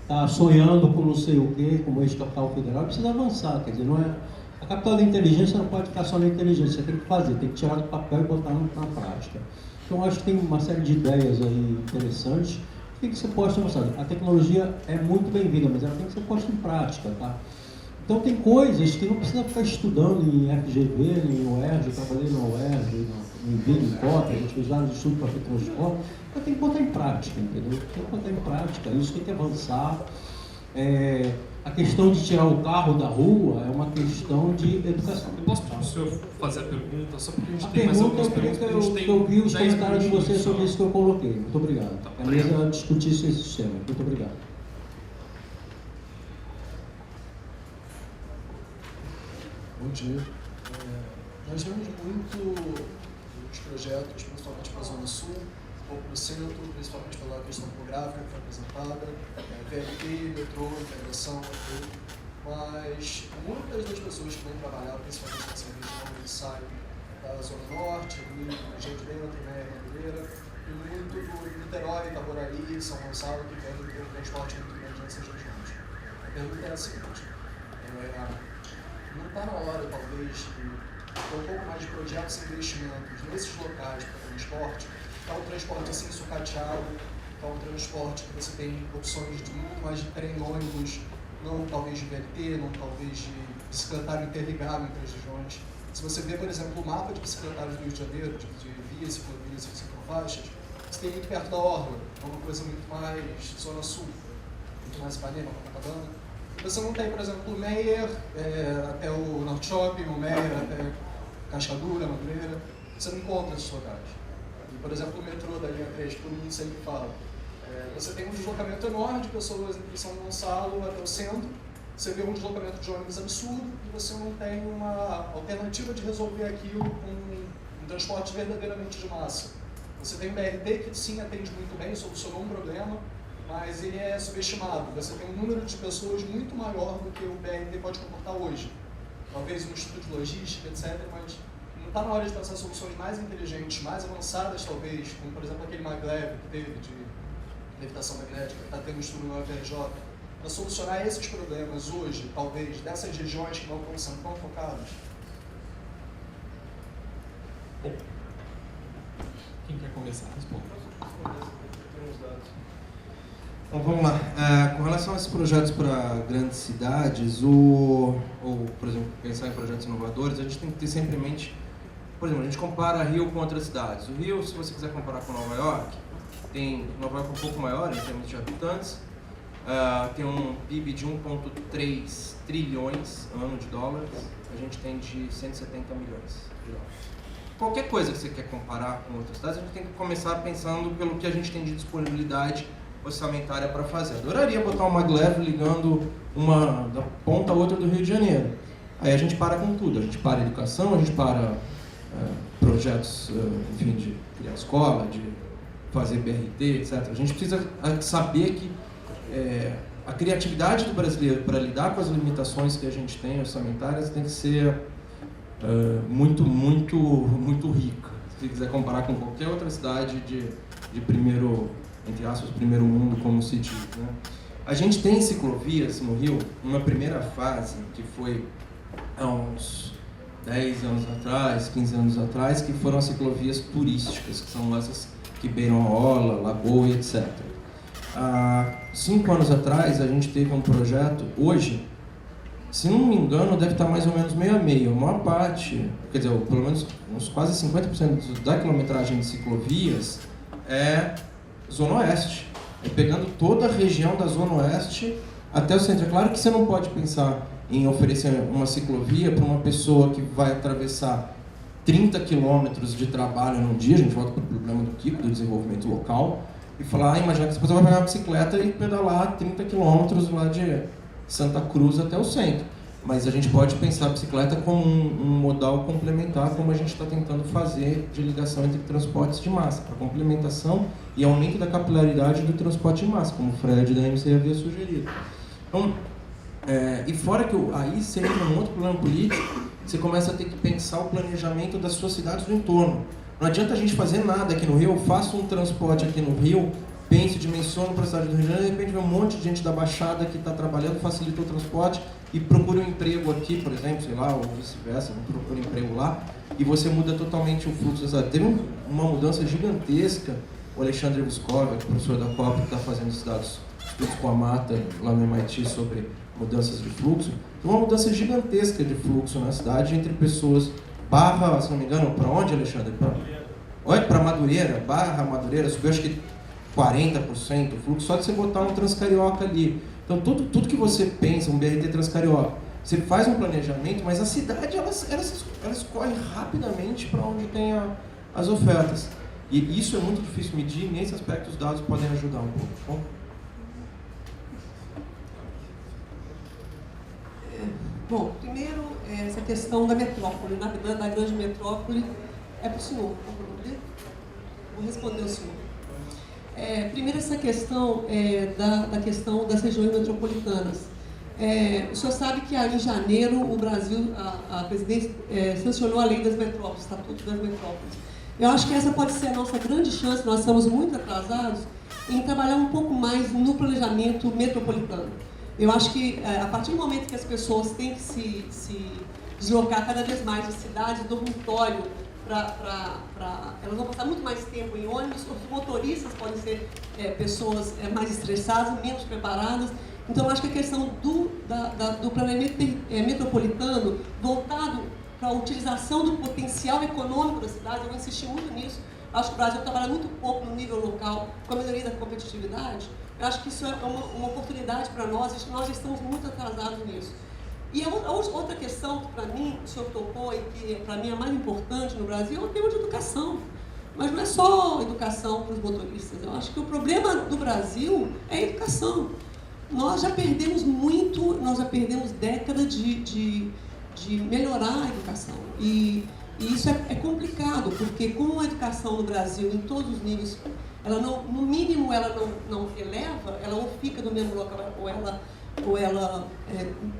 Speaker 10: está sonhando com não sei o quê, como ex-capital federal, precisa avançar, quer dizer, não é... A capital da inteligência não pode ficar só na inteligência, você tem que fazer, tem que tirar do papel e botar na prática. Então, acho que tem uma série de ideias aí interessantes que tem que ser posta em prática. A tecnologia é muito bem-vinda, mas ela tem que ser posta em prática, tá? Então, tem coisas que não precisa ficar estudando em FGV, nem em UERJ. Eu trabalhei na UERJ, no INVI, no COP, a gente fez vários estudos para ter transporte, mas tem que botar em prática, entendeu? Tem que botar em prática, isso tem que avançar. A questão de tirar o carro da rua é uma questão de educação.
Speaker 2: Eu posso pedir para o senhor fazer a pergunta, só porque a gente
Speaker 10: A
Speaker 2: tem mais algumas
Speaker 10: pergunta
Speaker 2: perguntas, a gente tem
Speaker 10: eu vi os
Speaker 2: 10
Speaker 10: comentários de
Speaker 2: minutos
Speaker 10: vocês sobre
Speaker 2: só.
Speaker 10: isso que eu coloquei. Muito obrigado.
Speaker 2: Tá,
Speaker 10: A mesa discutisse esse sistema. Muito obrigado.
Speaker 11: Bom dia. Nós vemos muito os projetos, principalmente para a Zona Sul, um pouco no centro, principalmente pela questão topográfica que foi apresentada, VLT, metrô, integração, mas muitas das pessoas que vêm trabalhar, principalmente nessa região, eles saem da Zona Norte, Rio, Gendileira, também, Madureira, e muito do Niterói, Itaboraí, São Gonçalo, que vem ter um transporte muito grande nessas regiões. A pergunta é a seguinte, não está na hora, talvez, de ter um pouco mais de projetos e investimentos nesses locais para transporte, que é um transporte assim sucateado, que é um transporte que você tem opções de muito mais de trem, ônibus, não talvez de VLT, não talvez de bicicletário interligado entre as regiões. Se você vê, por exemplo, o mapa de bicicletários do Rio de Janeiro, de vias, ciclovias e ciclofaixas, você tem muito perto da Orla, é uma coisa muito mais zona sul, muito mais Ipanema, Copacabana. Você não tem, por exemplo, o Meier até o Norte Shopping, o Meier até Cascadura, Madureira. Você não encontra esses locais. E, por exemplo, o metrô da linha 3, que todo mundo sempre fala. Você tem um deslocamento enorme de pessoas entre São Gonçalo até o centro. Você vê um deslocamento de ônibus absurdo e você não tem uma alternativa de resolver aquilo com um transporte verdadeiramente de massa. Você tem um BRT que sim atende muito bem, solucionou um problema, mas ele é subestimado. Você tem um número de pessoas muito maior do que o BRT pode comportar hoje. Talvez um estudo de logística, etc., mas não está na hora de pensar soluções mais inteligentes, mais avançadas, talvez, como, por exemplo, aquele maglev que teve de levitação magnética, que está tendo um estudo no UFRJ, para solucionar esses problemas hoje, talvez, dessas regiões que não estão sendo tão focadas.
Speaker 2: Bom, quem quer começar? Responda.
Speaker 3: Então vamos lá. Com relação a esses projetos para grandes cidades, ou, por exemplo, pensar em projetos inovadores, a gente tem que ter sempre em mente, por exemplo, a gente compara Rio com outras cidades. O Rio, se você quiser comparar com Nova York, Nova York é um pouco maior em termos de habitantes, tem um PIB de 1,3 trilhões ano de dólares, a gente tem de 170 milhões de dólares. Qualquer coisa que você quer comparar com outras cidades, a gente tem que começar pensando pelo que a gente tem de disponibilidade orçamentária para fazer. Adoraria botar uma maglev ligando uma da ponta a outra do Rio de Janeiro. Aí a gente para com tudo, a gente para a educação, a gente para projetos, enfim, de criar escola, de fazer BRT, etc. A gente precisa saber que a criatividade do brasileiro para lidar com as limitações que a gente tem orçamentárias tem que ser muito rica. Se quiser comparar com qualquer outra cidade de primeiro, entre aspas, primeiro mundo, como se diz, né? A gente tem ciclovias no Rio, uma primeira fase, que foi há uns 10 anos atrás, 15 anos atrás, que foram as ciclovias turísticas, que são essas que beiram a orla, lagoa e etc. Há 5 anos atrás, a gente teve um projeto, hoje, se não me engano, deve estar mais ou menos meio a meio. A maior parte, quer dizer, pelo menos uns quase 50% da quilometragem de ciclovias é Zona Oeste. É pegando toda a região da Zona Oeste até o centro. É claro que você não pode pensar em oferecer uma ciclovia para uma pessoa que vai atravessar 30 quilômetros de trabalho num dia. A gente volta para o problema do Kiko, do desenvolvimento local, e falar, imagina que essa pessoa vai pegar uma bicicleta e pedalar 30 quilômetros lá de Santa Cruz até o centro. mas a gente pode pensar a bicicleta como um modal complementar, como a gente está tentando fazer de ligação entre transportes de massa, para complementação e aumento da capilaridade do transporte de massa, como o Fred da MC havia sugerido. Então, e fora que aí você entra num outro plano político, você começa a ter que pensar o planejamento das suas cidades do entorno. Não adianta a gente fazer nada aqui no Rio, eu faço um transporte aqui no Rio, penso, dimensiono para a cidade do Rio de Janeiro, de repente vem um monte de gente da Baixada que está trabalhando, facilita o transporte e procura um emprego aqui, por exemplo, sei lá, ou vice-versa, procura um emprego lá, e você muda totalmente o fluxo da cidade. Teve uma mudança gigantesca, o Alexandre Vuskov, professor da COP, que está fazendo estudos com a Mata lá no MIT sobre mudanças de fluxo, uma mudança gigantesca de fluxo na cidade entre pessoas barra, se não me engano, para onde, Alexandre? Para Madureira, barra Madureira, subiu acho que 40% o fluxo, só de você botar um Transcarioca ali. Então tudo que você pensa, um BRT Transcarioca, você faz um planejamento, mas a cidade ela escorre rapidamente para onde tem as ofertas. E isso é muito difícil medir, e nesse aspecto os dados podem ajudar um pouco. Bom?
Speaker 1: Bom, primeiro, essa questão da metrópole, da grande metrópole, é para o senhor. Vou responder ao senhor. Primeiro, essa questão da questão das regiões metropolitanas. O senhor sabe que em janeiro o Brasil, a presidência, sancionou a lei das metrópoles, o Estatuto das Metrópoles. Eu acho que essa pode ser a nossa grande chance, nós estamos muito atrasados, em trabalhar um pouco mais no planejamento metropolitano. Eu acho que a partir do momento que as pessoas têm que se deslocar cada vez mais de cidades, dormitório, elas vão passar muito mais tempo em ônibus, os motoristas podem ser pessoas mais estressadas, menos preparadas. Então, eu acho que a questão do planejamento metropolitano, voltado para a utilização do potencial econômico da cidade, eu vou insistir muito nisso. Acho que o Brasil trabalha muito pouco no nível local com a melhoria da competitividade. Eu acho que isso é uma oportunidade para nós, e nós estamos muito atrasados nisso. E a outra questão que, para mim, o senhor tocou e que, para mim, é a mais importante no Brasil é o tema de educação. Mas não é só educação para os motoristas. Eu acho que o problema do Brasil é a educação. Nós já perdemos muito, nós já perdemos décadas de melhorar a educação. E isso é complicado, porque como a educação no Brasil, em todos os níveis, ela não, no mínimo ela não eleva, ela ou fica no mesmo local, ou ela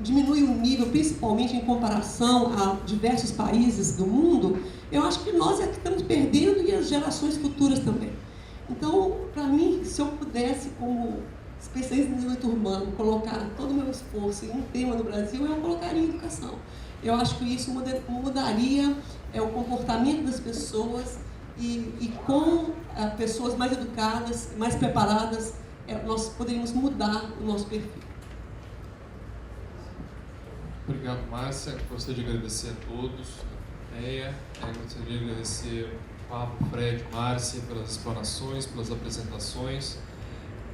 Speaker 1: diminui o nível, principalmente em comparação a diversos países do mundo, eu acho que nós é que estamos perdendo e as gerações futuras também. Então, para mim, se eu pudesse, como especialista em desenvolvimento urbano, colocar todo o meu esforço em um tema no Brasil, eu colocaria em educação. Eu acho que isso mudaria o comportamento das pessoas e com pessoas mais educadas, mais preparadas, nós poderíamos mudar o nosso perfil.
Speaker 2: Obrigado, Márcia. Gostaria de agradecer a todos, a Neia, gostaria de agradecer o Pablo, Fred, Márcia pelas explanações, pelas apresentações.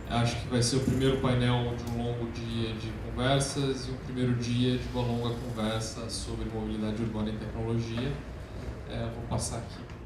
Speaker 2: Acho que vai ser o primeiro painel de um longo dia de conversas e um primeiro dia de uma longa conversa sobre mobilidade urbana e tecnologia. Vou passar aqui